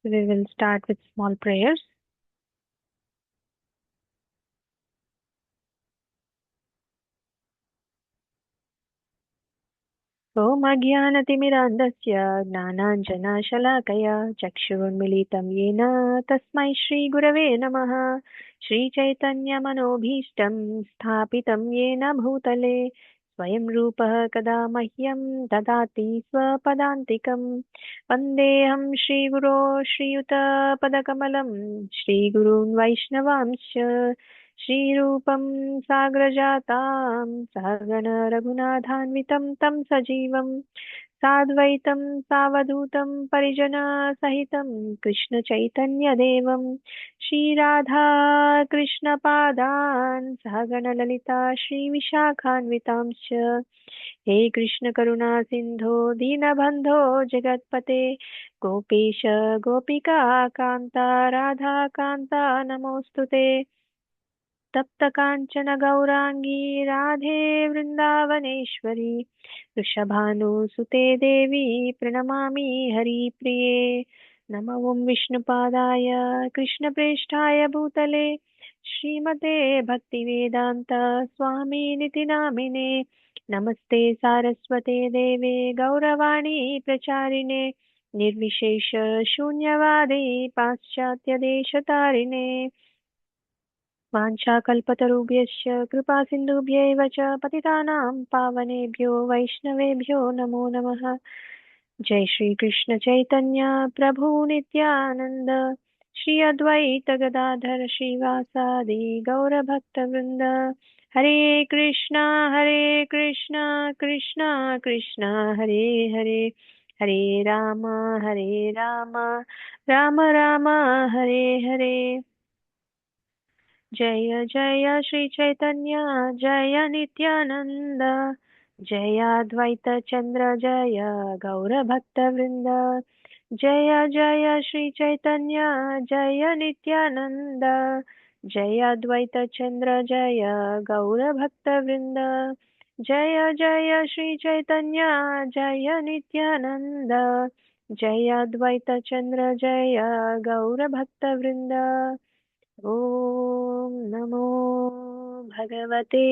So we will start with small prayers. ॐ अज्ञानतिमिरान्धस्य ज्ञानाञ्जनशलाकया चक्षुरुन्मिलितं येन तस्मै श्रीगुरवे नमः। श्रीचैतन्यमनोभीष्टं स्थापितं येन भूतले स्वयं रूपः कदा मह्यं ददाति स्वपदान्तिकं। वन्देऽहं श्रीगुरो श्रीयुतपदकमलं श्रीगुरून् वैष्णवांश्च श्रीरूपं साग्रजातां सहगण रघुनाथान्वितं तं सजीवं साद्वैतं सावधूतं परिजनसहितं कृष्णचैतन्यदेवं श्रीराधा कृष्णपादान् सहगण ललिता श्रीविशाखान्वितांश्च। हे कृष्ण करुणा सिन्धो दीनबन्धो जगत्पते गोपेश गोपिका कान्ता राधा कान्ता नमोऽस्तुते। तप्त काञ्चन गौराङ्गी राधे वृन्दावनेश्वरी वृषभानुसुते देवी प्रणमामि हरिप्रिये। नमो ॐ विष्णुपादाय कृष्णप्रेष्ठाय भूतले श्रीमते भक्तिवेदान्त स्वामिनिति नामिने। नमस्ते सारस्वते देवे गौरवाणी प्रचारिणे निर्विशेष शून्यवादी पाश्चात्यदेशतारिणे। वाञ्छाकल्पतरुभ्यश्च कृपासिन्धुभ्यैव च पतितानां पावनेभ्यो वैष्णवेभ्यो नमो नमः। जय श्री कृष्ण चैतन्य प्रभु नित्यानंद श्री अद्वैत गदाधर श्रीवासादि गौरभक्तवृंद। हरे कृष्णा कृष्णा कृष्णा हरे हरे हरे राम राम राम हरे हरे। जय जय श्री चैतन्य जय नित्यानंद जय अद्वैत चंद्र जय गौर भक्त वृंद। जय जय श्री चैतन्य जय नित्यानंद जय अद्वैत चंद्र जय गौर भक्त वृंद। जय जय श्री चैतन्य जय नित्यानंद जय अद्वैत चंद्र जय गौर भक्त वृंद। ॐ नमो भगवते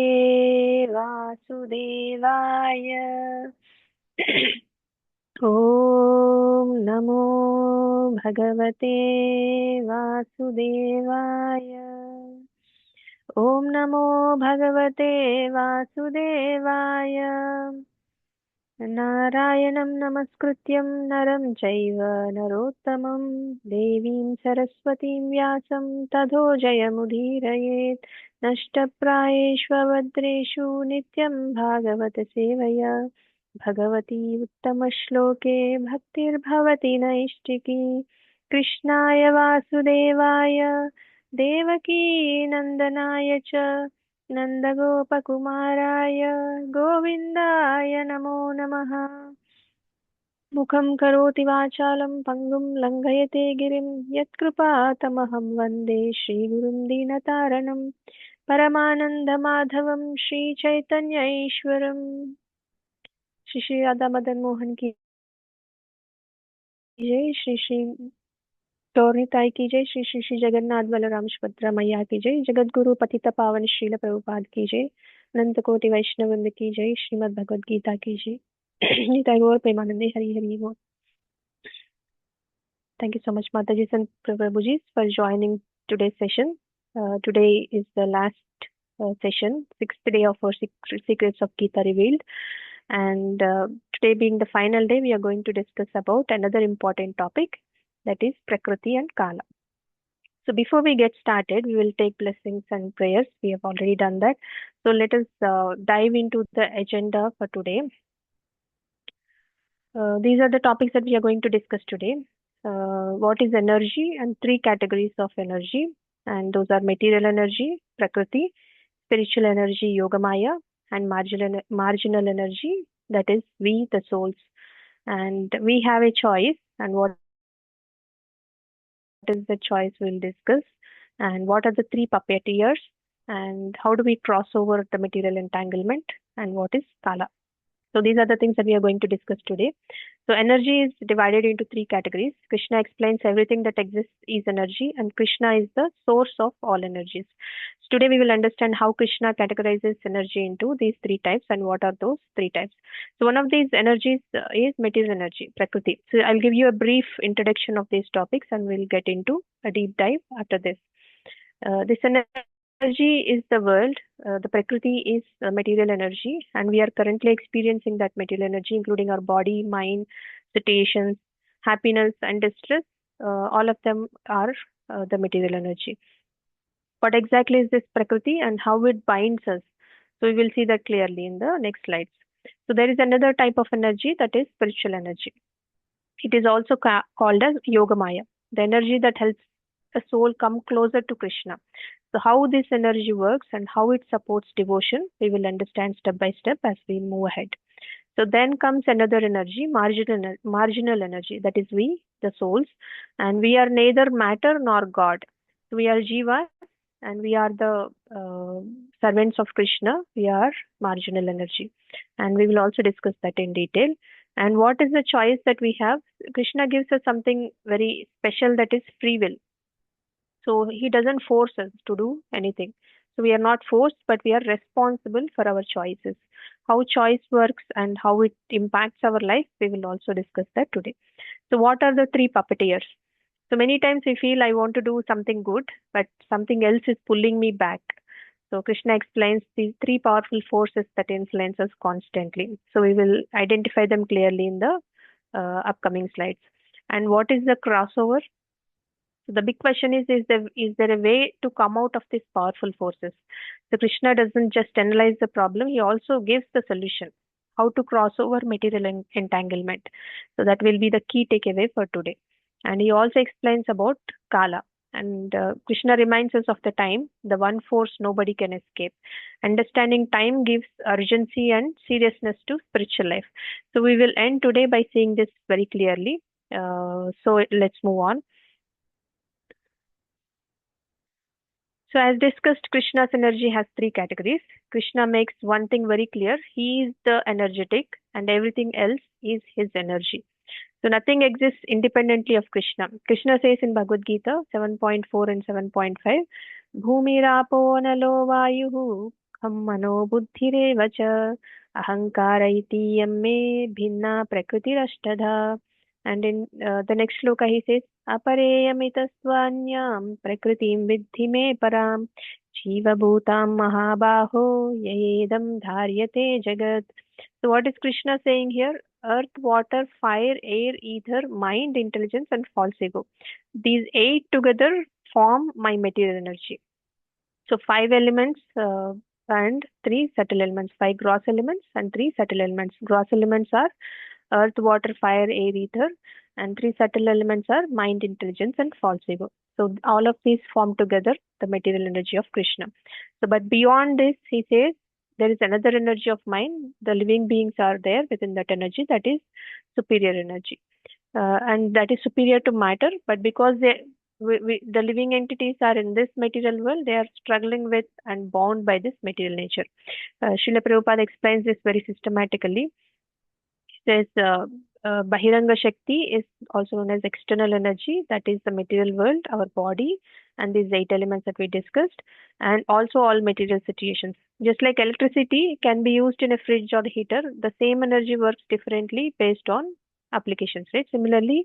वासुदेवाय। ॐ नमो भगवते वासुदेवाय। ॐ नमो भगवते वासुदेवाय। नारायणं नमस्कृत्यं नरं चैव नरोत्तमं देवीं सरस्वतीं व्यासं ततो जयमुदीरयेत्। नष्टप्रायेष्वभद्रेषु नित्यं भागवत सेवया भगवती उत्तमश्लोके भक्तिर्भवति नैष्टिकी। कृष्णाय वासुदेवाय देवकी नन्दनाय च नन्दगोपकुमाराय गोविन्दाय नमो नमः। मुखं करोति वाचालं पङ्गुं लङ्घयते गिरिं यत्कृपातमहं वन्दे श्रीगुरुं दीनतारणं परमानन्दमाधवं श्रीचैतन्य ईश्वरम्। श्री श्री राधा मदन मोहन की जय। श्री श्री गौरताई की जय। श्री श्री श्री जगन्नाथ बलराम सुभद्रा मैया की जय। जगत गुरु पतित पावन श्रील प्रभुपाद की जय। अनंत कोटि वैष्णववृंद की जय। श्रीमद् भगवद गीता की जय। गीता गौर प्रेमानंदे हरि हरि बोल। Thank you so much, Mataji and Prabhuji, for joining today's session. Today is the last session, sixth day of our secrets of Gita revealed. And today being the final day, we are going to discuss about another important topic, that is Prakriti and Kala. So before we get started, we will take blessings and prayers. We have already done that. So let us dive into the agenda for today. These are the topics that we are going to discuss today. What is energy and three categories of energy, and those are material energy, Prakriti, spiritual energy, Yogamaya, and marginal energy, that is we, the souls. And we have a choice, and what is the choice we'll discuss, and what are the three puppeteers, and how do we cross over the material entanglement, and what is Kala. So these are the things that we are going to discuss today. So energy is divided into three categories. Krishna explains everything that exists is energy, and Krishna is the source of all energies. So today we will understand how Krishna categorizes energy into these three types and what are those three types. So one of these energies is material energy, Prakriti. So I'll give you a brief introduction of these topics and we'll get into a deep dive after this. This energy is the world, the Prakriti is material energy, and we are currently experiencing that material energy, including our body, mind, situations, happiness, and distress. All of them are the material energy. What exactly is this Prakriti and how it binds us? So we will see that clearly in the next slides. So there is another type of energy that is spiritual energy. It is also called as Yogamaya, the energy that helps a soul come closer to Krishna. So, how this energy works and how it supports devotion, we will understand step by step as we move ahead. So, then comes another energy, marginal energy, that is we, the souls, and we are neither matter nor God. So we are Jiva and we are the servants of Krishna. We are marginal energy, and we will also discuss that in detail. And what is the choice that we have? Krishna gives us something very special, that is free will. So he doesn't force us to do anything. So we are not forced, but we are responsible for our choices. How choice works and how it impacts our life, we will also discuss that today. So what are the three puppeteers? So many times we feel I want to do something good, but something else is pulling me back. So Krishna explains these three powerful forces that influence us constantly. So we will identify them clearly in the upcoming slides. And what is the crossover? So the big question is there a way to come out of these powerful forces? So Krishna doesn't just analyze the problem, he also gives the solution. How to cross over material entanglement. So that will be the key takeaway for today. And he also explains about Kala. And Krishna reminds us of the time, the one force nobody can escape. Understanding time gives urgency and seriousness to spiritual life. So we will end today by seeing this very clearly. So let's move on. So, as discussed, Krishna's energy has three categories. Krishna makes one thing very clear, he is the energetic, and everything else is his energy. So, nothing exists independently of Krishna. Krishna says in Bhagavad Gita 7.4 and 7.5, Bhumirapo nalo vayuhu kham mano buddhirev cha ahankara iti yamme bhinna prakritirashtadha. And in the next shloka he says, Apareyamitasvanyam prakritim vidhi me param jiva bhutam mahabaho yayedam dharyate jagat. So what is Krishna saying here? Earth, water, fire, air, ether, mind, intelligence, and false ego. These eight together form my material energy. So five elements and three subtle elements, five gross elements and three subtle elements. Gross elements are earth, water, fire, air, ether, and three subtle elements are mind, intelligence, and false ego. So all of these form together the material energy of Krishna. So, but beyond this, he says there is another energy of mind. The living beings are there within that energy, that is superior energy, and that is superior to matter. But because the living entities are in this material world, they are struggling with and bound by this material nature. Srila Prabhupada explains this very systematically. Says Bahiranga Shakti is also known as external energy, that is the material world, our body, and these eight elements that we discussed, and also all material situations. Just like electricity can be used in a fridge or heater, the same energy works differently based on applications, right? Similarly,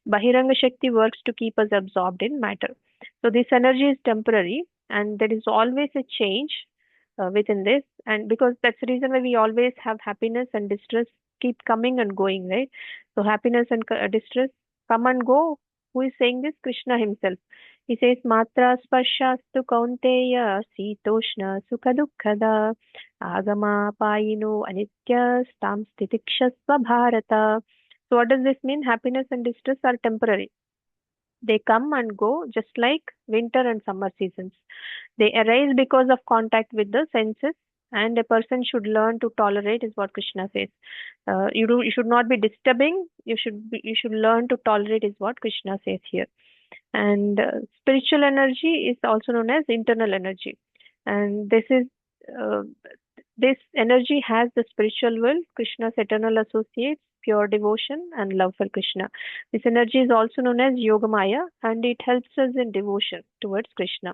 Bahiranga Shakti works to keep us absorbed in matter. So this energy is temporary, and there is always a change within this, and because that's the reason why we always have happiness and distress keep coming and going, right? So happiness and distress come and go. Who is saying this? Krishna himself. He says, Matra sparshastu kaunteya sitoshna sukha dukkhada agama payino anitya stam stitikshasva bharata. So what does this mean? Happiness and distress are temporary. They come and go just like winter and summer seasons. They arise because of contact with the senses, and a person should learn to tolerate, is what Krishna says. You should not be disturbing. You should learn to tolerate, is what Krishna says here. And spiritual energy is also known as internal energy, and this is uh, This energy has the spiritual will, Krishna's eternal associates, pure devotion, and love for Krishna. This energy is also known as Yogamaya, and it helps us in devotion towards Krishna.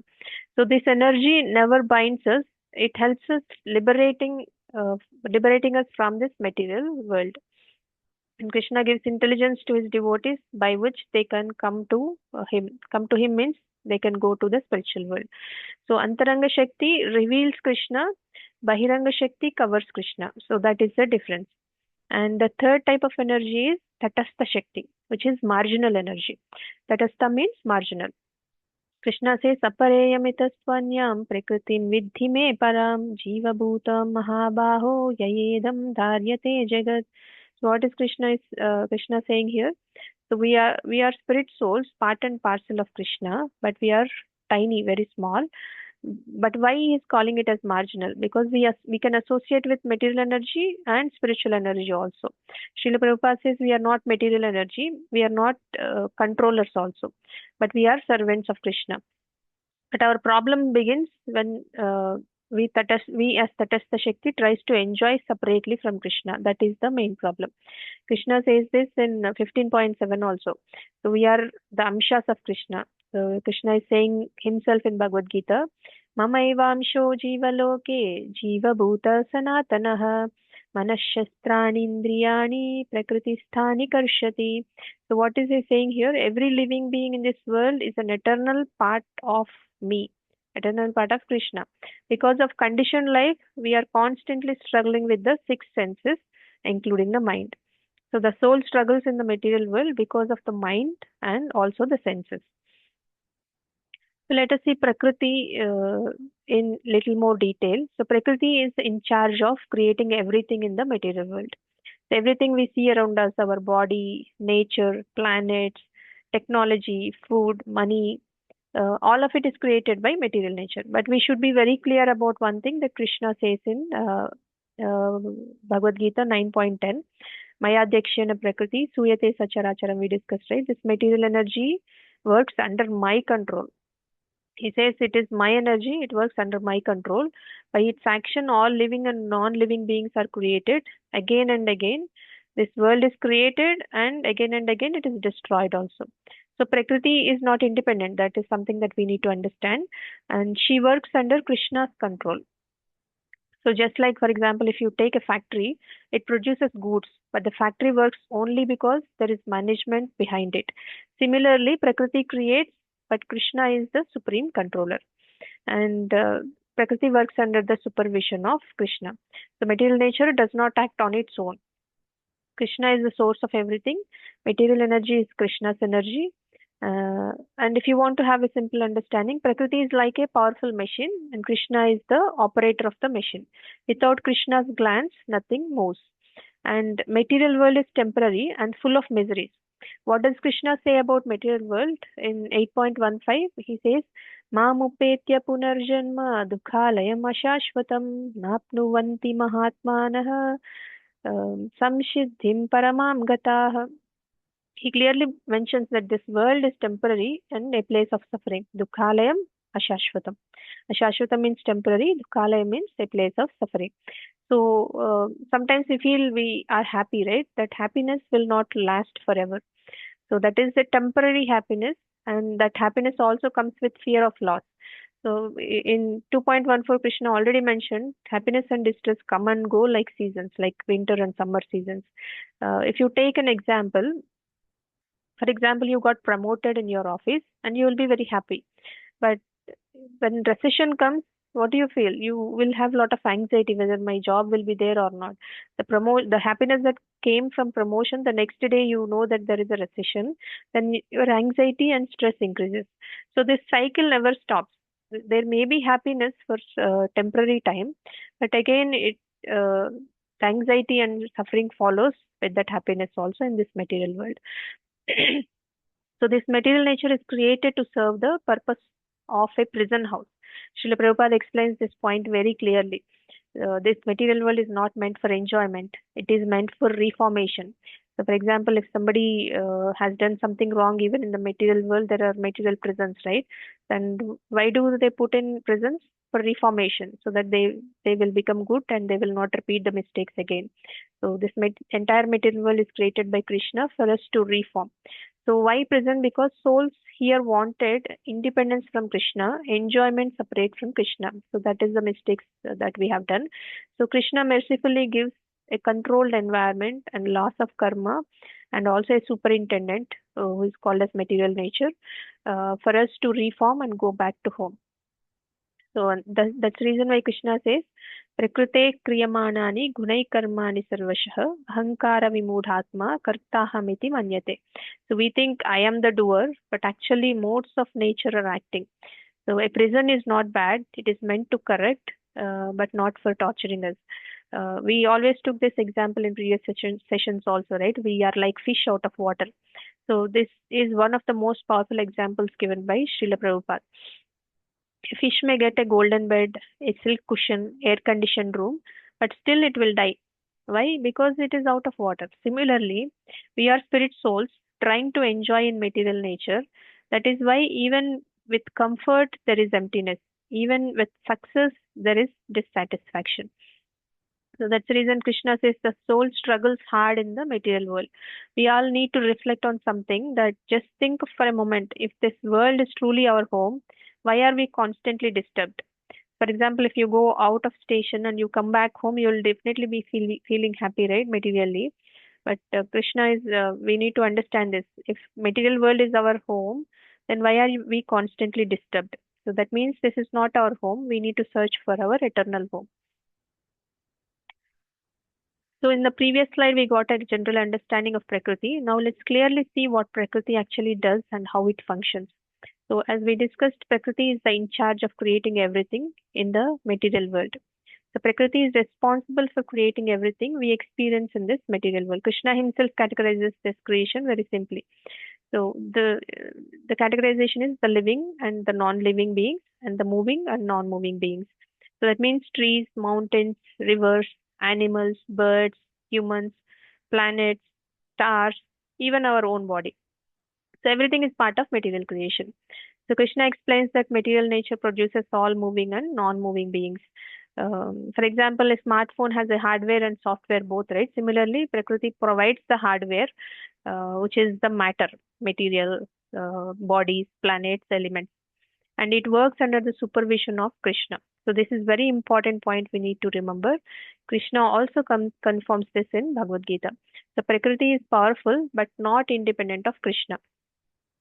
So this energy never binds us. It helps us liberating us from this material world. And Krishna gives intelligence to his devotees by which they can come to him. Come to him means they can go to the spiritual world. So Antaranga Shakti reveals Krishna, Bahiranga Shakti covers Krishna. So that is the difference. And the third type of energy is Tatastha Shakti, which is marginal energy. Tatastha means marginal. Krishna says, Apareyamitastvanyam prakritim vidhi me param jiva bhutam mahabaho yayedam dharyate jagat. So what is Krishna saying here? So we are spirit souls, part and parcel of Krishna, but we are tiny, very small. But why he is calling it as marginal? Because we can associate with material energy and spiritual energy also. Srila Prabhupada says we are not material energy, we are not controllers also, but we are servants of Krishna. But our problem begins when we as Tatastha Shakti tries to enjoy separately from Krishna. That is the main problem. Krishna says this in 15.7 also. So we are the amshas of Krishna. So Krishna is saying himself in Bhagavad Gita, Mama evamsho jiva loke jiva bhuta sanatanaha manashastrani indriyani prakritisthani karshati. So what is he saying here? Every living being in this world is an eternal part of me, eternal part of Krishna. Because of conditioned life, we are constantly struggling with the six senses, including the mind. So the soul struggles in the material world because of the mind and also the senses. So let us see Prakriti in little more detail. So Prakriti is in charge of creating everything in the material world. So everything we see around us, our body, nature, planets, technology, food, money, all of it is created by material nature. But we should be very clear about one thing that Krishna says in Bhagavad Gita 9.10. Mayadhyakshena Prakriti, Suyate Sacharacharam, we discussed, right? This material energy works under my control. He says it is my energy, it works under my control. By its action, all living and non living beings are created again and again. This world is created and again it is destroyed also. So Prakriti is not independent. That is something that we need to understand. And she works under Krishna's control. So just like, for example, if you take a factory, it produces goods, but the factory works only because there is management behind it. Similarly, Prakriti creates, but Krishna is the supreme controller. And Prakriti works under the supervision of Krishna. So material nature does not act on its own. Krishna is the source of everything. Material energy is Krishna's energy. And if you want to have a simple understanding, Prakriti is like a powerful machine and Krishna is the operator of the machine. Without Krishna's glance, nothing moves. And material world is temporary and full of miseries. What does Krishna say about material world? In 8.15, he says, Mamupetya punarjanma dukhalayam ashashvatam napnuvanti mahatmanaha samshiddhim paramam gataha. He clearly mentions that this world is temporary and a place of suffering. Dukhalayam ashashvatam. Ashashvatam means temporary, dukhalayam means a place of suffering. So sometimes we feel we are happy, right? That happiness will not last forever. So that is a temporary happiness, and that happiness also comes with fear of loss. So in 2.14, Krishna already mentioned happiness and distress come and go like seasons, like winter and summer seasons. If you take an example, for example, you got promoted in your office and you will be very happy. But when recession comes, what do you feel? You will have a lot of anxiety whether my job will be there or not. The happiness that came from promotion, the next day you know that there is a recession, then your anxiety and stress increases. So this cycle never stops. There may be happiness for temporary time, but again the anxiety and suffering follows with that happiness also in this material world. So this material nature is created to serve the purpose of a prison house. Srila Prabhupada explains this point very clearly. This material world is not meant for enjoyment. It is meant for reformation. So, for example, if somebody has done something wrong, even in the material world, there are material prisons, right? And why do they put in prisons? For reformation, so that they will become good and they will not repeat the mistakes again. So this entire material world is created by Krishna for us to reform. So why prison? Because souls here wanted independence from Krishna, enjoyment separate from Krishna. So that is the mistakes that we have done. So Krishna mercifully gives a controlled environment and loss of karma, and also a superintendent who is called as material nature, for us to reform and go back to home. So that's the reason why Krishna says, Prakrite kriyamanani gunai karmani sarvashah ahankara vimudhatma kartahamiti manyate. So we think I am the doer, but actually modes of nature are acting. So a prison is not bad. It is meant to correct, but not for torturing us. We always took this example in previous sessions also, right? We are like fish out of water. So this is one of the most powerful examples given by Srila Prabhupada. A fish may get a golden bed, a silk cushion, air conditioned room, but still it will die. Why? Because it is out of water. Similarly, we are spirit souls trying to enjoy in material nature. That is why even with comfort there is emptiness. Even with success there is dissatisfaction. So that's the reason Krishna says the soul struggles hard in the material world. We all need to reflect on something, that just think for a moment, if this world is truly our home, why are we constantly disturbed? For example, if you go out of station and you come back home, you'll definitely be feeling happy, right, materially. But Krishna is, we need to understand this. If material world is our home, then why are we constantly disturbed? So that means this is not our home. We need to search for our eternal home. So in the previous slide, we got a general understanding of Prakriti. Now let's clearly see what Prakriti actually does and how it functions. So as we discussed, Prakriti is the in charge of creating everything in the material world. So Prakriti is responsible for creating everything we experience in this material world. Krishna himself categorizes this creation very simply. So the categorization is the living and the non-living beings, and the moving and non-moving beings. So that means trees, mountains, rivers, animals, birds, humans, planets, stars, even our own body. So everything is part of material creation. So Krishna explains that material nature produces all moving and non-moving beings. For example, a smartphone has a hardware and software both, right? Similarly, Prakriti provides the hardware, which is the matter, material, bodies, planets, elements, and it works under the supervision of Krishna. So this is very important point we need to remember. Krishna also confirms this in Bhagavad Gita. So Prakriti is powerful but not independent of Krishna.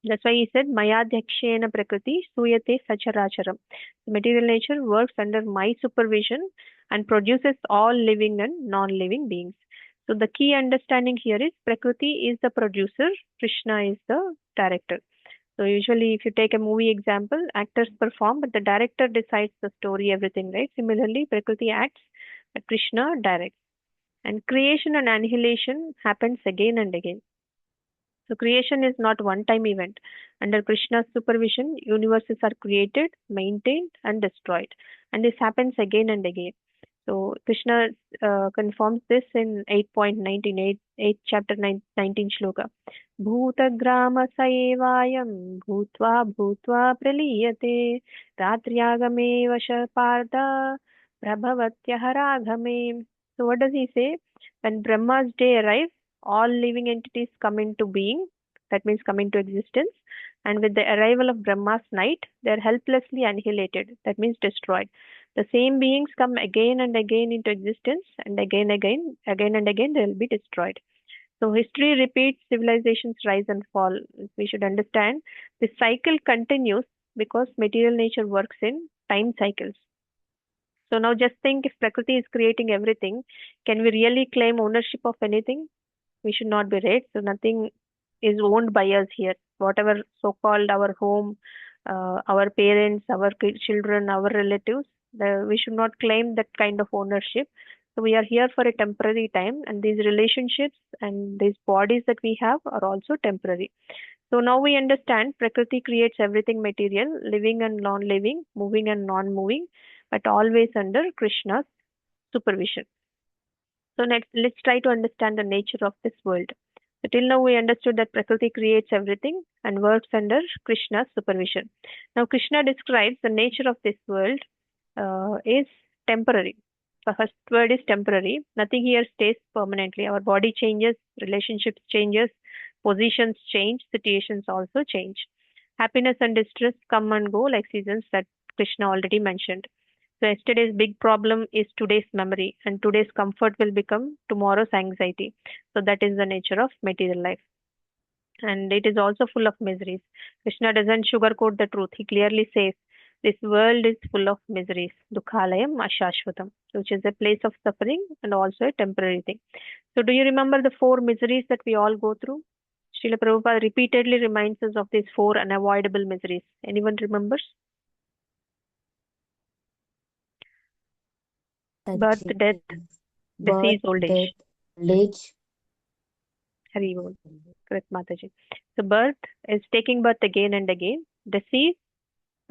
That's why he said, Mayadhyakshena Prakriti Suyate Sacharacharam. The material nature works under my supervision and produces all living and non-living beings. So the key understanding here is Prakriti is the producer, Krishna is the director. So usually if you take a movie example, actors perform, but the director decides the story, everything, right? Similarly, Prakriti acts, but Krishna directs. And creation and annihilation happens again and again. So creation is not one-time event. Under Krishna's supervision, universes are created, maintained, and destroyed. And this happens again and again. So Krishna confirms this in 8.19, 8 chapter 19 shloka. Bhutagrama saevayam bhutva bhutva praliyate ratriagame vashaparda prabhavatyaharaghame. So what does he say? When Brahma's day arrives, all living entities come into being, that means come into existence, and with the arrival of Brahma's night, they are helplessly annihilated, that means destroyed. The same beings come again and again into existence, and again and again they will be destroyed. So history repeats, civilizations rise and fall. We should understand this cycle continues because material nature works in time cycles. So now just think, if Prakriti is creating everything, can we really claim ownership of anything? We should not be, right? So nothing is owned by us here. Whatever so-called our home, our parents, our children, our relatives, we should not claim that kind of ownership. So we are here for a temporary time, and these relationships and these bodies that we have are also temporary. So now we understand Prakriti creates everything material, living and non-living, moving and non-moving, but always under Krishna's supervision. So next, let's try to understand the nature of this world. So till now we understood that Prakriti creates everything and works under Krishna's supervision. Now Krishna describes the nature of this world is temporary. The first word is temporary. Nothing here stays permanently. Our body changes, relationships changes, positions change, situations also change. Happiness and distress come and go like seasons that Krishna already mentioned. So yesterday's big problem is today's memory, and today's comfort will become tomorrow's anxiety. So that is the nature of material life. And it is also full of miseries. Krishna doesn't sugarcoat the truth. He clearly says, this world is full of miseries. Dukhalayam ashashvatam, which is a place of suffering and also a temporary thing. So do you remember the four miseries that we all go through? Srila Prabhupada repeatedly reminds us of these four unavoidable miseries. Anyone remembers? Birth, Mataji, death, birth, disease, old death, age. old age. Hari Bol. Correct, Mataji. So birth is taking birth again and again. Disease,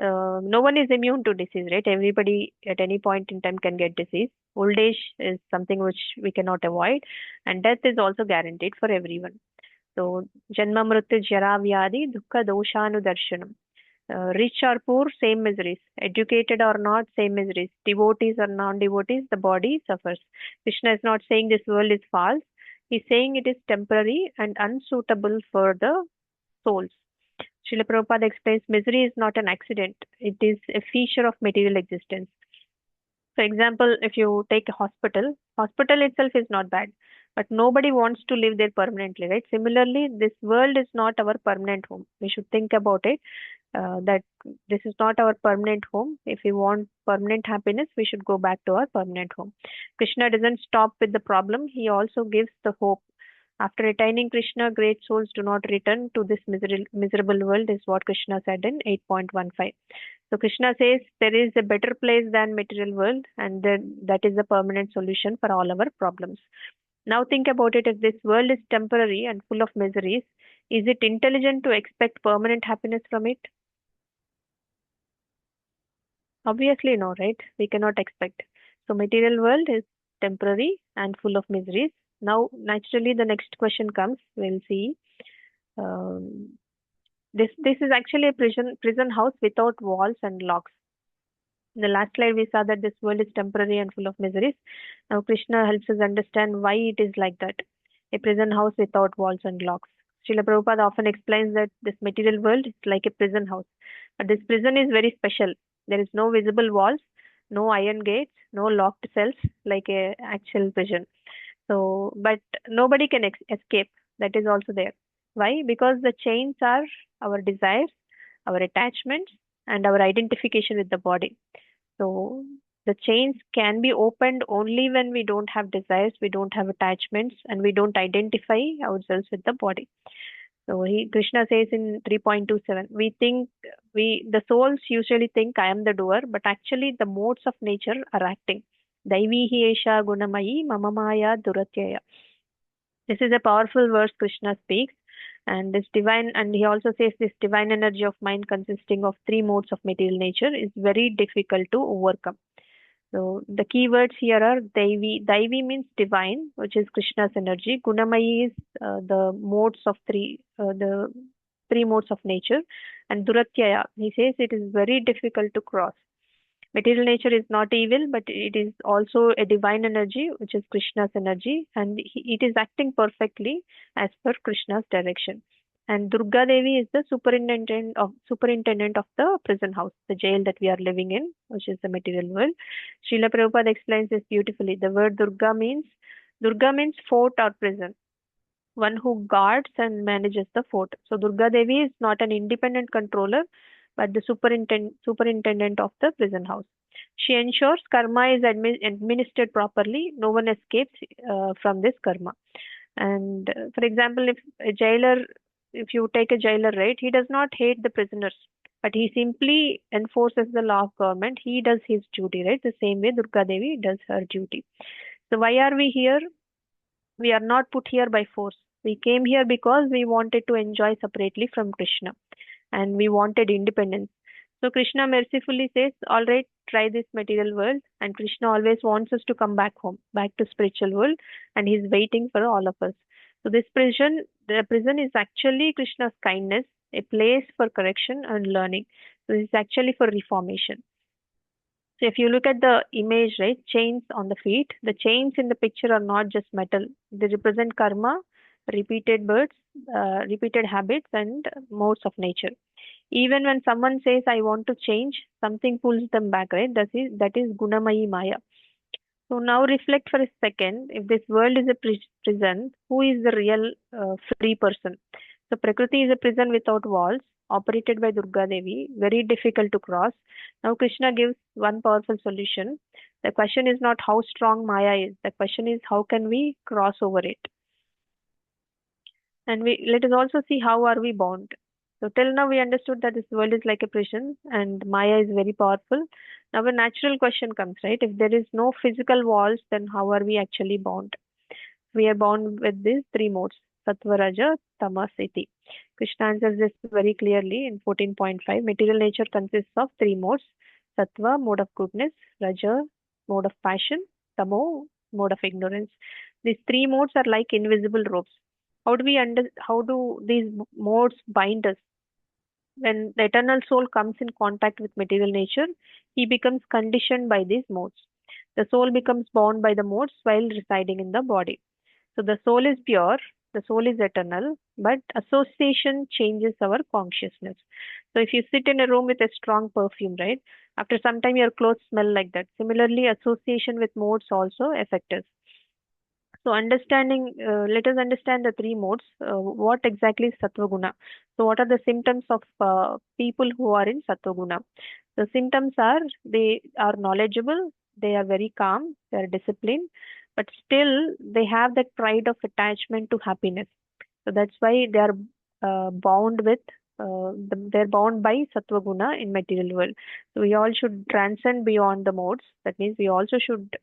no one is immune to disease, right? Everybody at any point in time can get disease. Old age is something which we cannot avoid, and death is also guaranteed for everyone. So, Janma Mrityu Jara Vyadi Dukkha Doshanu Darshanam. Rich or poor, same miseries. Educated or not, same miseries. Devotees or non-devotees, the body suffers. Krishna is not saying this world is false. He's saying it is temporary and unsuitable for the souls. Srila Prabhupada explains misery is not an accident. It is a feature of material existence. For example, if you take a hospital, hospital itself is not bad, but nobody wants to live there permanently, right? Similarly, this world is not our permanent home. We should think about it that this is not our permanent home. If we want permanent happiness, we should go back to our permanent home. Krishna doesn't stop with the problem, he also gives the hope. After attaining Krishna, great souls do not return to this miserable world, is what Krishna said in 8.15. So Krishna says there is a better place than material world, and that is the permanent solution for all our problems. Now think about it: if this world is temporary and full of miseries, is it intelligent to expect permanent happiness from it? Obviously, no, right? We cannot expect. So, material world is temporary and full of miseries. Now, naturally, the next question comes. We'll see. Um, this is actually a prison house without walls and locks. In the last slide, we saw that this world is temporary and full of miseries. Now, Krishna helps us understand why it is like that. A prison house without walls and locks. Srila Prabhupada often explains that this material world is like a prison house. But this prison is very special. There is no visible walls, no iron gates, no locked cells like a actual prison. So, but nobody can escape. That is also there. Why? Because the chains are our desires, our attachments, and our identification with the body. So the chains can be opened only when we don't have desires, we don't have attachments, and we don't identify ourselves with the body. So Krishna says in 3.27, we think the souls usually think I am the doer, but actually the modes of nature are acting. Daivi hi esha gunamayi mama maya duratyaya. This is a powerful verse Krishna speaks, and this divine, and he also says this divine energy of mind consisting of three modes of material nature is very difficult to overcome. So the key words here are Daivi. Daivi means divine, which is Krishna's energy. Gunamayi is the three modes of nature, and Duratyaya. He says it is very difficult to cross. Material nature is not evil, but it is also a divine energy, which is Krishna's energy, and it is acting perfectly as per Krishna's direction. And Durga Devi is the superintendent of the prison house, the jail that we are living in, which is the material world. Srila Prabhupada explains this beautifully. The word Durga means fort or prison, one who guards and manages the fort. So Durga Devi is not an independent controller, but the superintendent of the prison house. She ensures karma is administered properly. No one escapes from this karma. And for example, if you take a jailer, right, he does not hate the prisoners, but he simply enforces the law of government. He does his duty, right? The same way Durga Devi does her duty. So why are we here? We are not put here by force. We came here because we wanted to enjoy separately from Krishna and we wanted independence. So Krishna mercifully says, all right, try this material world. And Krishna always wants us to come back home, back to spiritual world. And he's waiting for all of us. So the prison is actually Krishna's kindness, a place for correction and learning. So this is actually for reformation. So if you look at the image, right, chains on the feet, the chains in the picture are not just metal. They represent karma, repeated habits, and modes of nature. Even when someone says, "I want to change," something pulls them back, right? That is Gunamayi Maya. So now reflect for a second. If this world is a prison, who is the real free person? So Prakriti is a prison without walls, operated by Durga Devi, very difficult to cross. Now Krishna gives one powerful solution. The question is not how strong Maya is. The question is how can we cross over it? And we let us also see how are we bound. So till now we understood that this world is like a prison and Maya is very powerful. Now a natural question comes, right? If there is no physical walls, then how are we actually bound? We are bound with these three modes, Sattva, Raja, Tamas, Iti. Krishna answers this very clearly in 14.5. Material nature consists of three modes, Sattva, mode of goodness, Raja, mode of passion, Tamo, mode of ignorance. These three modes are like invisible ropes. How do these modes bind us? When the eternal soul comes in contact with material nature, he becomes conditioned by these modes. The soul becomes bound by the modes while residing in the body. So the soul is pure, the soul is eternal, but association changes our consciousness. So if you sit in a room with a strong perfume, right, after some time your clothes smell like that. Similarly, association with modes also affect us. So let us understand the three modes. What exactly is Sattva Guna? So what are the symptoms of people who are in Sattva Guna? The symptoms are they are knowledgeable, they are very calm, they are disciplined, but still they have that pride of attachment to happiness. So that's why they are bound with they're bound by Sattva Guna in material world. So we all should transcend beyond the modes. That means we also should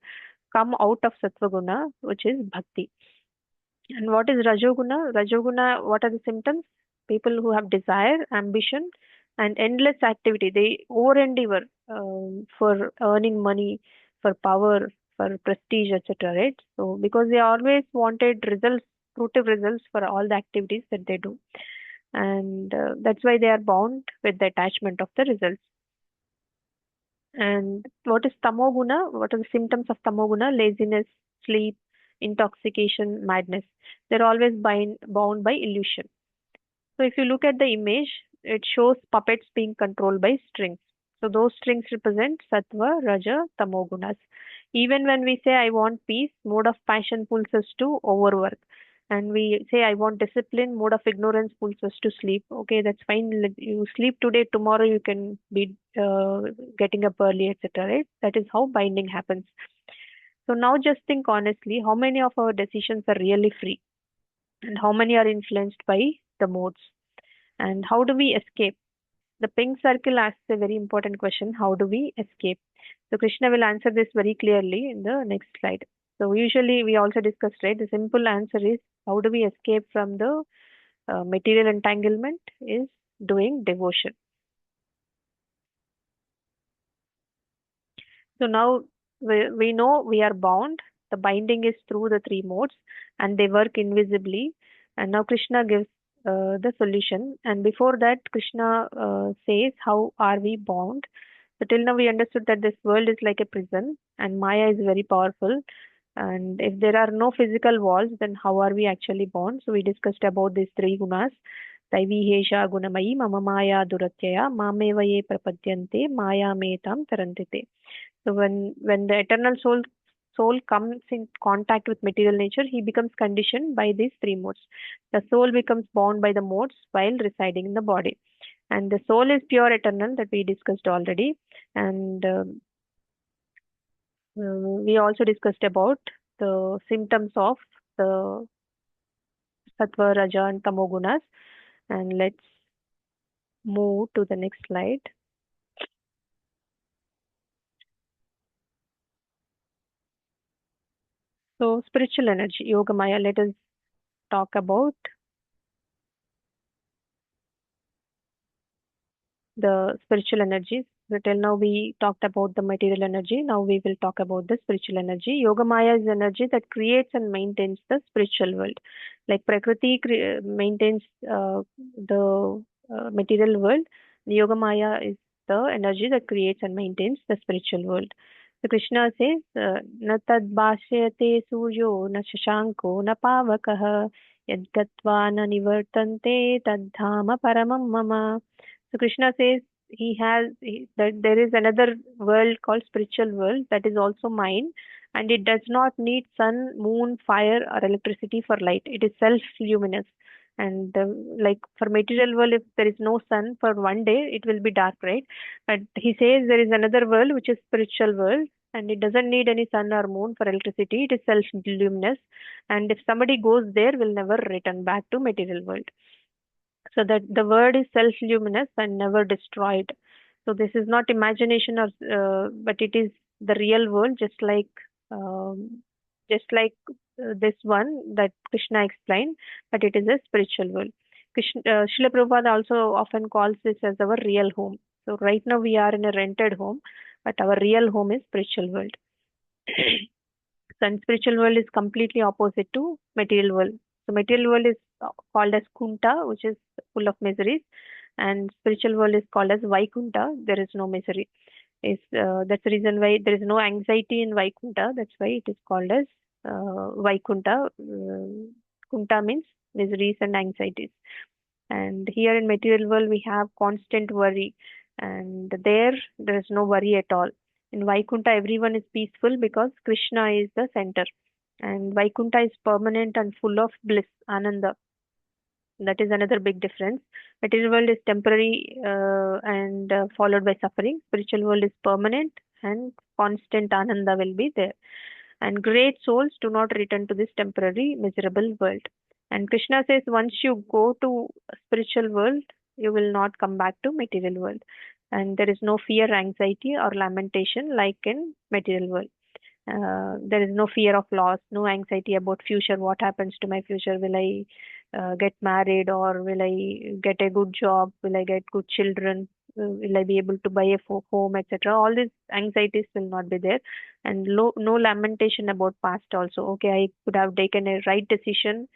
come out of Sattva Guna, which is Bhakti. And what is Rajoguna? Rajoguna, what are the symptoms? People who have desire, ambition, and endless activity. They over endeavor for earning money, for power, for prestige, etc. Right? So because they always wanted results, fruitive results for all the activities that they do, and that's why they are bound with the attachment of the results. And what is tamoguna? What are the symptoms of tamoguna? Laziness, sleep, intoxication, madness. They're always bound by illusion. So if you look at the image, it shows puppets being controlled by strings. So those strings represent sattva, raja, tamogunas. Even when we say I want peace, mode of passion pulls us to overwork. And we say I want discipline, mode of ignorance pulls us to sleep. Okay, that's fine. You sleep today, tomorrow you can be getting up early, etc. Right? That is how binding happens. So now just think honestly, how many of our decisions are really free, and how many are influenced by the modes? And how do we escape? The pink circle asks a very important question: how do we escape? So Krishna will answer this very clearly in the next slide. So usually we also discussed, right? The simple answer is how do we escape from the material entanglement is doing devotion. So now we know we are bound. The binding is through the three modes and they work invisibly. And now Krishna gives the solution. And before that, Krishna says, how are we bound? So till now we understood that this world is like a prison and Maya is very powerful. And if there are no physical walls, then how are we actually bound? So we discussed about these three gunas. Daivi Hesha Gunamayi Mama Maya Duratyaya Mameva Ye Prapadyante Maya Metam Tarantite. So when the eternal soul comes in contact with material nature, he becomes conditioned by these three modes. The soul becomes bound by the modes while residing in the body. And the soul is pure eternal that we discussed already. And we also discussed about the symptoms of the sattva, raja, and tamogunas. And let's move to the next slide. So spiritual energy, yoga maya. Let us talk about the spiritual energies. So till now we talked about the material energy. Now we will talk about the spiritual energy. Yogamaya is energy that creates and maintains the spiritual world. Like Prakriti maintains the material world, Yogamaya is the energy that creates and maintains the spiritual world. So Krishna says, "Na tad bhashyate suryo, na shashanko, na pavakah, yad gatva na nivartante, tad dhama paramam mama." So Krishna says that there is another world called spiritual world that is also mine, and it does not need sun, moon, fire, or electricity for light. It is self-luminous. And like for material world, if there is no sun for one day, it will be dark, right? But he says there is another world which is spiritual world, and it doesn't need any sun or moon for electricity. It is self-luminous, and if somebody goes there, will never return back to material world. So that the word is self-luminous and never destroyed. So this is not imagination, or but it is the real world, just like this one that Krishna explained, but it is a spiritual world. Krishna, Srila Prabhupada also often calls this as our real home. So right now we are in a rented home, but our real home is spiritual world. And spiritual world is completely opposite to material world. So material world is called as Kunta, which is full of miseries, and spiritual world is called as Vaikunta. There is no misery. Is That's the reason why there is no anxiety in Vaikunta. That's why it is called as Vaikunta. Kunta means miseries and anxieties. And here in material world we have constant worry, and there is no worry at all. In Vaikunta everyone is peaceful because Krishna is the center, and Vaikunta is permanent and full of bliss, Ananda. That is another big difference. Material world is temporary and followed by suffering. Spiritual world is permanent and constant Ananda will be there. And great souls do not return to this temporary miserable world. And Krishna says once you go to spiritual world, you will not come back to material world. And there is no fear, anxiety, or lamentation like in material world. There is no fear of loss, no anxiety about future. What happens to my future? Will I get married, or will I get a good job? Will I get good children? Will I be able to buy a home, etc.? All these anxieties will not be there, and no lamentation about past also. Okay, I could have taken a right decision.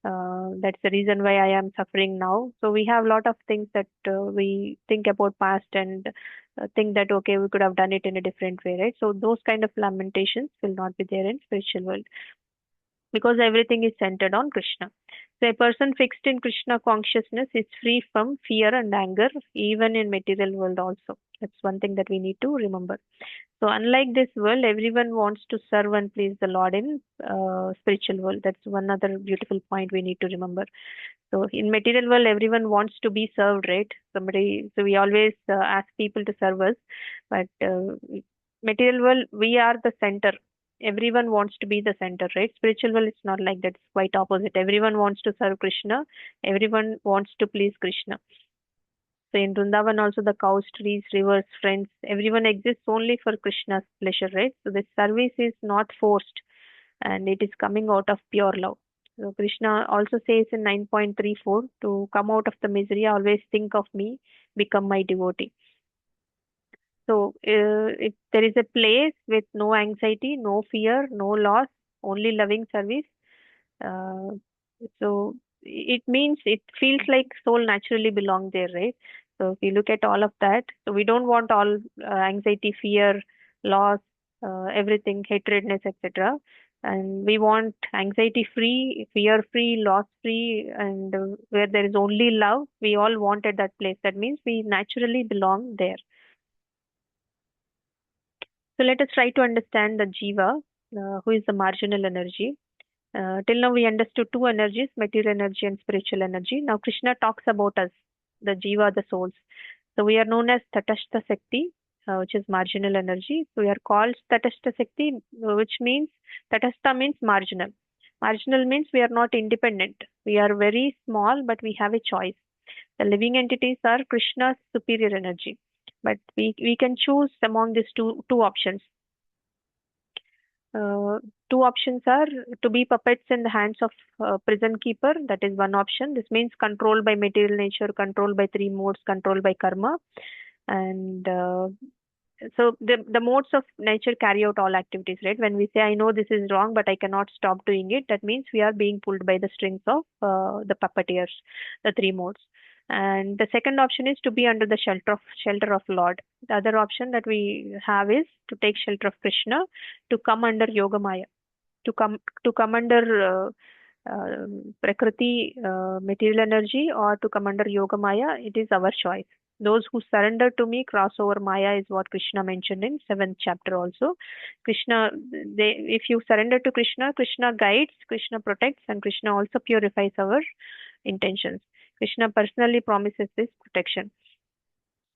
That's the reason why I am suffering now. So we have a lot of things that we think about past, and think that okay, we could have done it in a different way, right? So those kind of lamentations will not be there in spiritual world, because everything is centered on Krishna. So a person fixed in Krishna consciousness is free from fear and anger, even in material world also. That's one thing that we need to remember. So unlike this world, everyone wants to serve and please the Lord in spiritual world. That's one other beautiful point we need to remember. So in material world, everyone wants to be served, right? So we always ask people to serve us, but material world, we are the center. Everyone wants to be the center, right? Spiritual world, it's not like that. It's quite opposite. Everyone wants to serve Krishna. Everyone wants to please Krishna. So in Vrindavan also the cows, trees, rivers, friends, everyone exists only for Krishna's pleasure, right? So the service is not forced, and it is coming out of pure love. So Krishna also says in 9.34, to come out of the misery, always think of me, become my devotee. So if there is a place with no anxiety, no fear, no loss, only loving service, uh, so it means it feels like soul naturally belong there, right? So if you look at all of that, so we don't want all anxiety, fear, loss, everything, hatredness, etc. And we want anxiety free, fear free, loss free, and where there is only love, we all want at that place. That means we naturally belong there. So let us try to understand the jiva, who is the marginal energy. Till now, we understood two energies, material energy and spiritual energy. Now, Krishna talks about us, the jiva, the souls. So, we are known as Tatashta Sakti, which is marginal energy. So, we are called Tatashta Sakti, which means Tatastha means marginal. Marginal means we are not independent. We are very small, but we have a choice. The living entities are Krishna's superior energy. But we can choose among these two options. Uh, Two options are to be puppets in the hands of prison keeper. That is one option. This means controlled by material nature, controlled by three modes, controlled by karma. And so the modes of nature carry out all activities, right? When we say I know this is wrong but I cannot stop doing it, that means we are being pulled by the strings of the puppeteers, the three modes. And the second option is to be under the shelter of Lord. The other option that we have is to take shelter of Krishna, to come under Yoga Maya, to come under Prakriti, material energy, or to come under Yoga Maya. It is our choice. Those who surrender to me cross over Maya is what Krishna mentioned in seventh chapter also. Krishna, if you surrender to Krishna, Krishna guides, Krishna protects, and Krishna also purifies our intentions. Krishna personally promises this protection.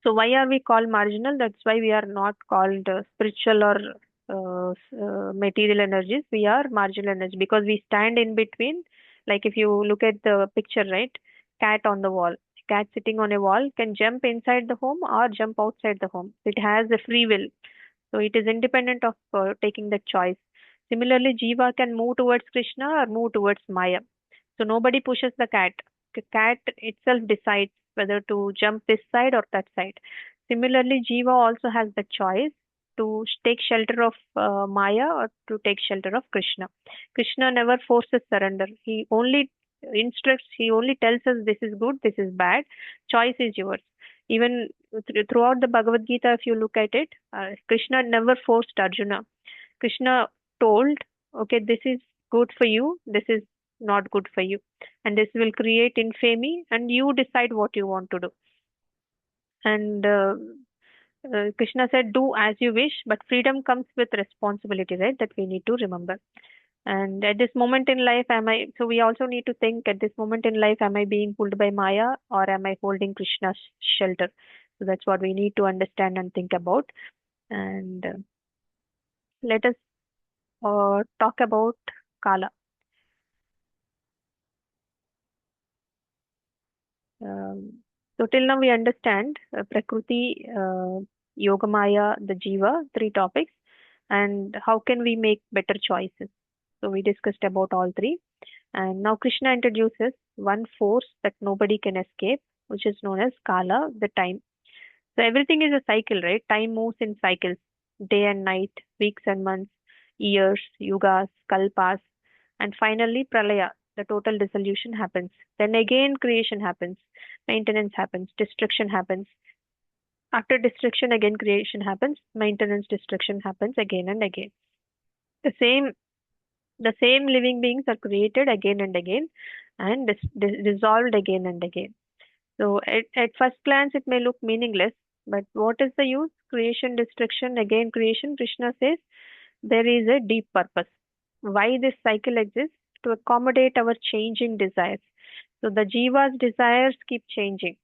So why are we called marginal? That's why we are not called spiritual or material energies. We are marginal energy because we stand in between. Like if you look at the picture, right? Cat on the wall. Cat sitting on a wall can jump inside the home or jump outside the home. It has a free will. So it is independent of taking the choice. Similarly, Jiva can move towards Krishna or move towards Maya. So nobody pushes the cat. The cat itself decides whether to jump this side or that side. Similarly, Jiva also has the choice to take shelter of Maya or to take shelter of Krishna. Krishna never forces surrender. He only instructs, he only tells us this is good, this is bad. Choice is yours. Even throughout the Bhagavad Gita, if you look at it, Krishna never forced Arjuna. Krishna told, okay, this is good for you, this is not good for you, and this will create infamy, and you decide what you want to do. And Krishna said, do as you wish, but freedom comes with responsibility, right? That we need to remember. And at this moment in life, so we also need to think at this moment in life, am I being pulled by Maya or am I holding Krishna's shelter? So that's what we need to understand and think about. And let us talk about Kala. So till now we understand Prakriti, Yogamaya, the Jiva, three topics, and how can we make better choices. So we discussed about all three. And now Krishna introduces one force that nobody can escape, which is known as Kala, the time. So everything is a cycle, right? Time moves in cycles, day and night, weeks and months, years, yugas, kalpas, and finally pralaya, the total dissolution happens. Then again creation happens, maintenance happens, destruction happens. After destruction, again creation happens, maintenance, destruction happens again and again. The same the same living beings are created again and again and dissolved again and again. So at first glance, it may look meaningless, but what is the use? Creation, destruction, again creation. Krishna says there is a deep purpose. Why this cycle exists? To accommodate our changing desires. So the jiva's desires keep changing.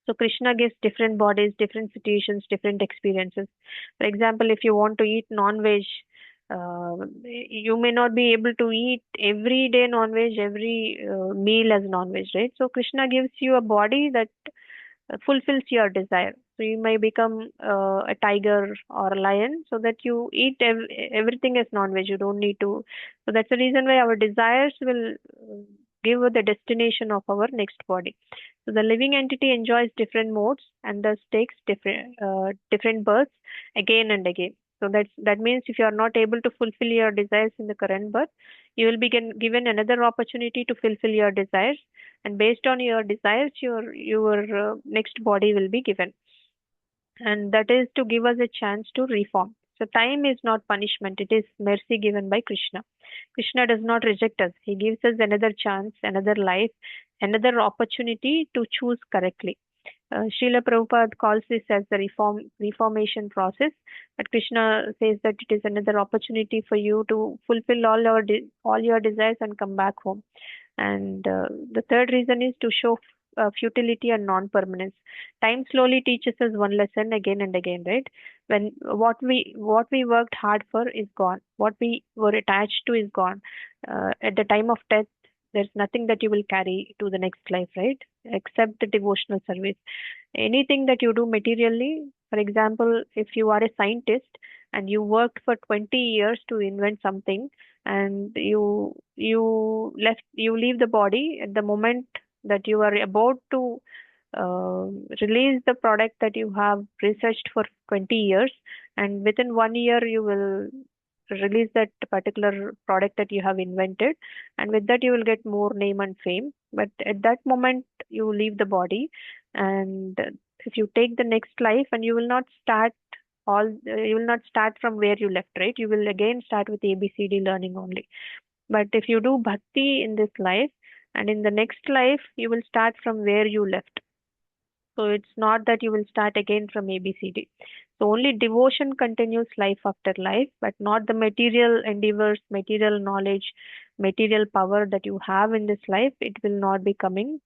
So Krishna gives different bodies, different situations, different experiences. For example, if you want to eat non-veg, you may not be able to eat every day non-veg, every meal as non-veg, right? So Krishna gives you a body that fulfills your desire. So you may become a tiger or a lion so that you eat everything as non-veg. You don't need to. So that's the reason why our desires will give the destination of our next body. So the living entity enjoys different modes and thus takes different births again and again. So that means if you are not able to fulfill your desires in the current birth, you will be given another opportunity to fulfill your desires, and based on your desires, your next body will be given, and that is to give us a chance to reform. So time is not punishment; it is mercy given by Krishna. Krishna does not reject us; he gives us another chance, another life, another opportunity to choose correctly. Srila Prabhupada calls this as the reformation process, but Krishna says that it is another opportunity for you to fulfill all your desires and come back home. And the third reason is to show futility and non-permanence. Time slowly teaches us one lesson again and again, right? When what we worked hard for is gone, what we were attached to is gone. At the time of death, there's nothing that you will carry to the next life, right? Except the devotional service. Anything that you do materially, for example, if you are a scientist and you worked for 20 years to invent something, and you leave the body at the moment that you are about to release the product that you have researched for 20 years, and within 1 year you will release that particular product that you have invented, and with that you will get more name and fame. But at that moment you leave the body, and if you take the next life, and you will not start you will not start from where you left, right? You will again start with ABCD learning only. But if you do bhakti in this life, and in the next life you will start from where you left. So it's not that you will start again from ABCD. So only devotion continues life after life, but not the material endeavors, material knowledge, material power that you have in this life. It will not be coming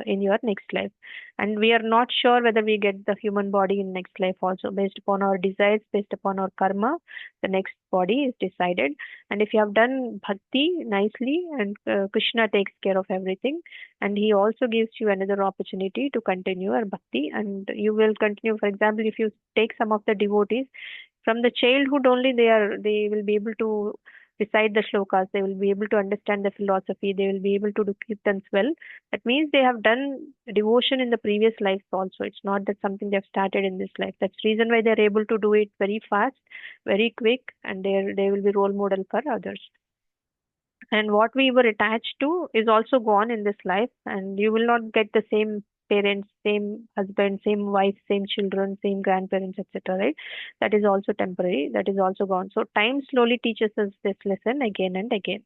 in your next life. And we are not sure whether we get the human body in next life also. Based upon our desires, based upon our karma, the next body is decided. And if you have done bhakti nicely, and Krishna takes care of everything, and he also gives you another opportunity to continue your bhakti, and you will continue. For example, if you take some of the devotees from the childhood only, they will be able to recite the shlokas, they will be able to understand the philosophy, they will be able to do kirtans well. That means they have done devotion in the previous lives also. It's not that something they've started in this life. That's the reason why they're able to do it very fast, very quick, and they will be role model for others. And what we were attached to is also gone in this life, and you will not get the same parents, same husband, same wife, same children, same grandparents, etc., right? That is also temporary, that is also gone. So time slowly teaches us this lesson again and again.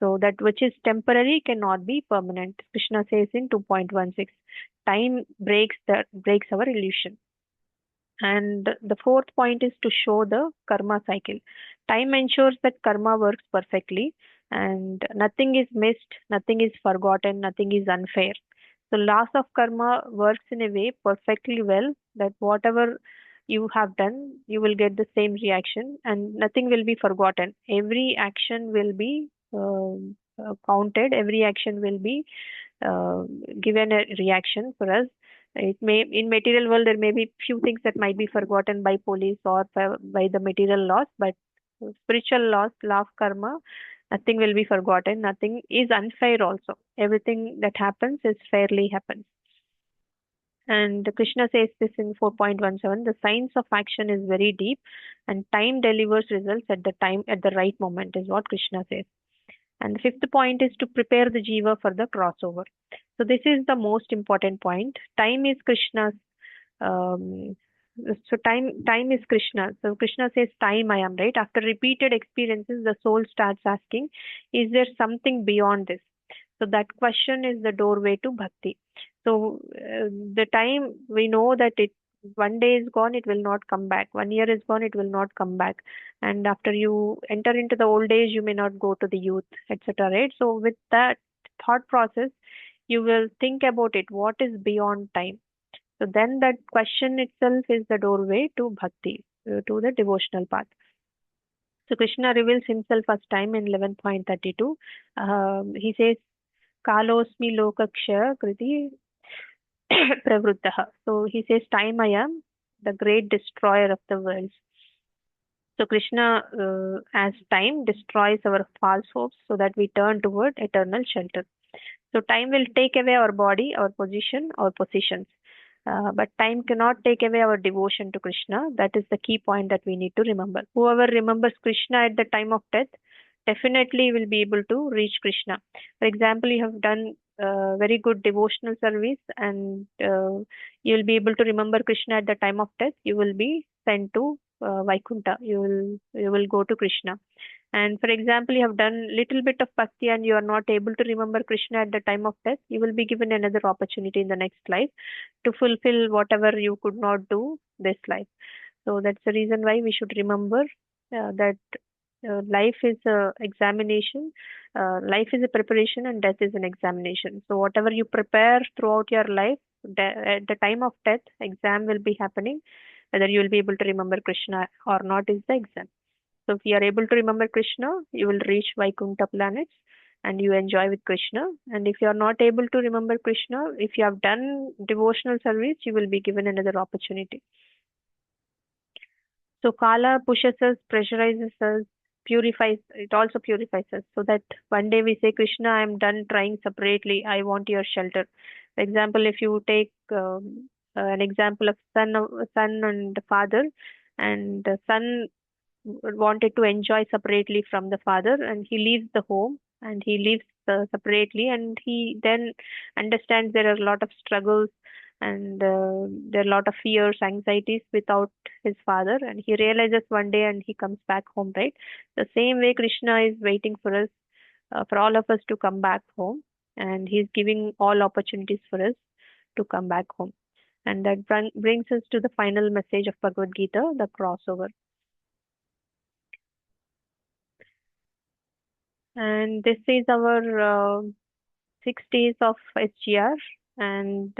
So that which is temporary cannot be permanent. Krishna says in 2.16, time breaks our illusion. And the fourth point is to show the karma cycle. Time ensures that karma works perfectly, and nothing is missed, nothing is forgotten, nothing is unfair. So laws of karma works in a way perfectly well that whatever you have done, you will get the same reaction, and nothing will be forgotten. Every action will be counted. Every action will be uh, given a reaction for us. It may in material world there may be few things that might be forgotten by police or by the material laws, but spiritual laws, law of karma, nothing will be forgotten. Nothing is unfair also. Everything that happens is fairly happens. And Krishna says this in 4.17, the science of action is very deep, and time delivers results at the time, at the right moment, is what Krishna says. And the fifth point is to prepare the jiva for the crossover. So this is the most important point. Time is Krishna's. Um, so time is Krishna. So Krishna says, "Time I am." Right after repeated experiences, the soul starts asking, "Is there something beyond this?" So that question is the doorway to bhakti. So the time we know that it one day is gone, it will not come back. 1 year is gone, it will not come back. And after you enter into the old age, you may not go to the youth, etc. Right? So with that thought process, you will think about it. What is beyond time? So then that question itself is the doorway to bhakti, to the devotional path. So Krishna reveals himself as time in 11.32. He says, Kalosmi lokakshaya kriti pravruttaha. So he says, time I am, the great destroyer of the worlds. So Krishna, as time, destroys our false hopes so that we turn toward eternal shelter. So time will take away our body, our position, our positions. But time cannot take away our devotion to Krishna. That is the key point that we need to remember. Whoever remembers Krishna at the time of death definitely will be able to reach Krishna. For example, you have done very good devotional service, and you will be able to remember Krishna at the time of death. You will be sent to Vaikunta. You will go to Krishna. And for example, you have done little bit of bhakti and you are not able to remember Krishna at the time of death, you will be given another opportunity in the next life to fulfill whatever you could not do this life. So that's the reason why we should remember that life is a examination, life is a preparation, and death is an examination. So whatever you prepare throughout your life, at the time of death, exam will be happening. Whether you will be able to remember Krishna or not is the exam. So if you are able to remember Krishna, you will reach Vaikunta planets and you enjoy with Krishna. And if you are not able to remember Krishna, if you have done devotional service, you will be given another opportunity. So Kala pushes us, pressurizes us, purifies, it also purifies us so that one day we say, Krishna, I am done trying separately. I want your shelter. example, if you take an example of son and father, and the son wanted to enjoy separately from the father, and he leaves the home and he lives separately, and he then understands there are a lot of struggles, and there are a lot of fears, anxieties without his father, and he realizes one day and he comes back home, right? The same way Krishna is waiting for us, for all of us to come back home, and he's giving all opportunities for us to come back home. And that brings us to the final message of Bhagavad Gita, the crossover. And this is our 6 days of SGR. And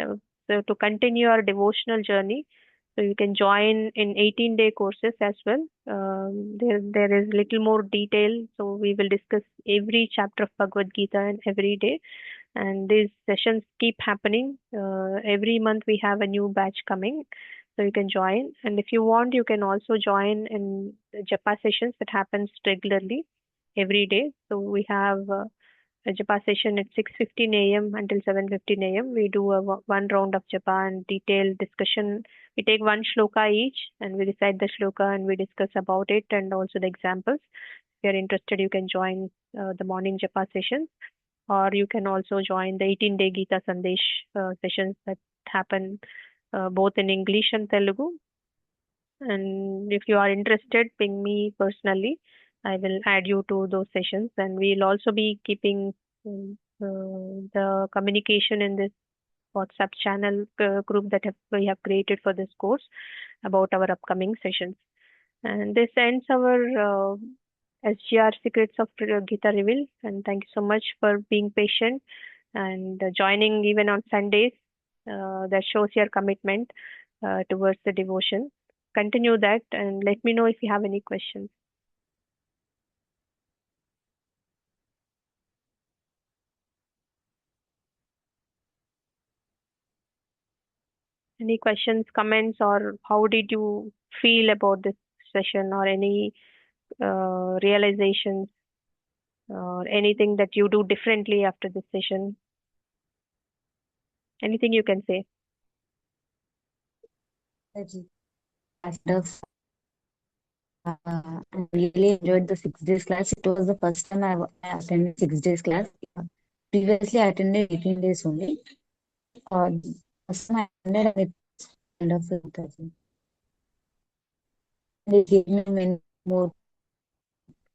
so to continue our devotional journey, so you can join in 18-day courses as well. There is little more detail. So we will discuss every chapter of Bhagavad Gita and every day. And these sessions keep happening. Every month we have a new batch coming. So you can join. And if you want, you can also join in the Japa sessions that happens regularly every day. So we have a japa session at 6:15 a.m. until 7:15 a.m. We do one round of japa and detailed discussion. We take one shloka each and we recite the shloka and we discuss about it and also the examples. If you're interested, you can join the morning japa sessions, or you can also join the 18-day Gita Sandesh sessions that happen both in English and Telugu. And if you are interested, ping me personally. I will add you to those sessions, and we'll also be keeping the communication in this WhatsApp channel group that we have created for this course about our upcoming sessions. And this ends our SGR Secrets of Gita Reveal. And thank you so much for being patient and joining even on Sundays. That shows your commitment towards the devotion. Continue that and let me know if you have any questions. Any questions, comments, or how did you feel about this session, or any realizations, or anything that you do differently after this session? Anything you can say. Mataji. I really enjoyed the 6 days class. It was the first time I attended 6 days class. Previously, I attended 18 days only. First time I attended, and it was wonderful, Mataji. And it gave me many more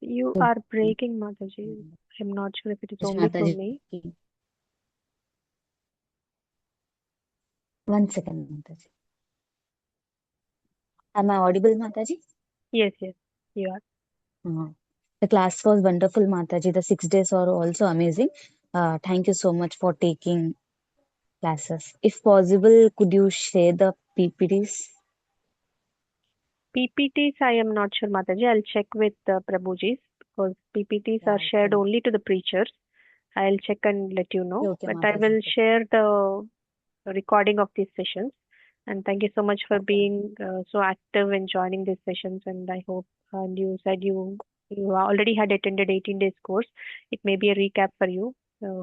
You good. are breaking, Mataji. I'm not sure if it is Yes, only for Mataji. me. 1 second, Mataji. Am I audible, Mataji? Yes, yes, you are. The class was wonderful, Mataji. The 6 days are also amazing. Thank you so much for taking classes. If possible, could you share the PPTs? PPTs, I am not sure, Mataji. I'll check with Prabhuji's, because PPTs are Yeah, shared okay. only to the preachers. I'll check and let you know. Okay, But I Mataji. will share the recording of these sessions. And thank you so much for Okay. being so active in joining these sessions. And I hope, and you said you already had attended 18 days course. It may be a recap for you.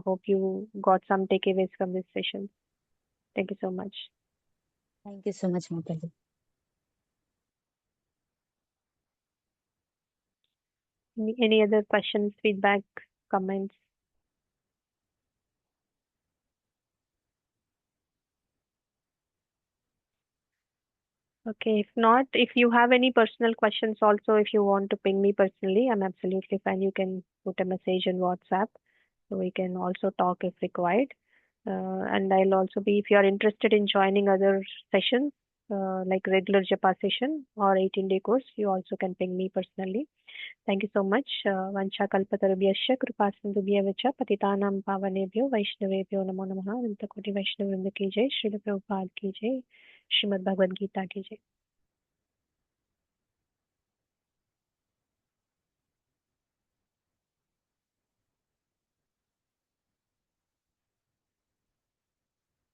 Hope you got some takeaways from this session. Thank you so much. Thank you so much, Mataji. Any other questions, feedback, comments? Okay, if not, if you have any personal questions also, if you want to ping me personally, I'm absolutely fine. You can put a message in WhatsApp, so we can also talk if required. And I'll also be, if you are interested in joining other sessions, like regular Japa session or 18-day course, you also can ping me personally. Thank you so much. Vancha kalpatarubhyasya kripa sindhubhya vacha patitanam pavanebhyo vaishnavebhyo namo namaha. Ananta koti Vaishnavrinda ki jai. Srila Prabhupada ki jai. Srimad Bhagavad Gita ki jai.